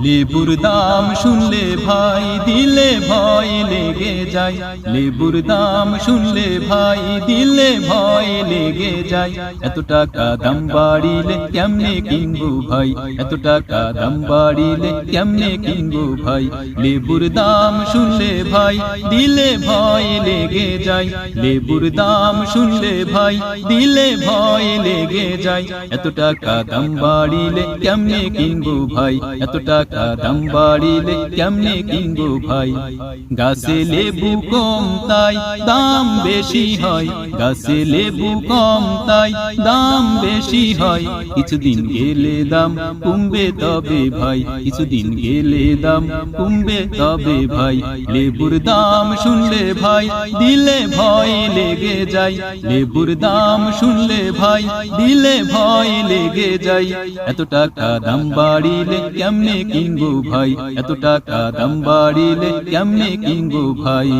লেবুর দাম শুনলে ভাই দিলে ভয় লেগে যায়, লেবুর দাম শুনলে ভাই দিলে ভয় লেগে যায়। এত টাকা দাম বাড়িলে কেমনে কিনবো ভাই, এত টাকা দাম বাড়িলে কেমনে কিনবো ভাই। লেবুর দাম শুনলে ভাই দিলে ভয় লেগে যায়, লেবুর দাম শুনলে ভাই দিলে ভয় লেগে যায়। এত টাকা দাম বাড়িলে কেমনে কিনবো ভাই, এত টাকা দাম বাড়িলে কেমনে কিনবো ভাই। গাছে লেবু কম তাই দাম বেশি হয়, গাছে লেবু কম তাই দাম বেশি হয়। কিছুদিন গেলে দাম কমবে তবে ভাই, কিছুদিন গেলে দাম কমবে তবে ভাই। লেবুর দাম শুনলে ভাই দিলে ভয় লেগে যায়, লেবুর দাম শুনলে ভাই দিলে ভয় লেগে যায়। এত টাকা দাম বাড়িলে কেমনে কিনবো ভাই, এত টাকা দাম বাড়িলে কেমনে কিনবো ভাই।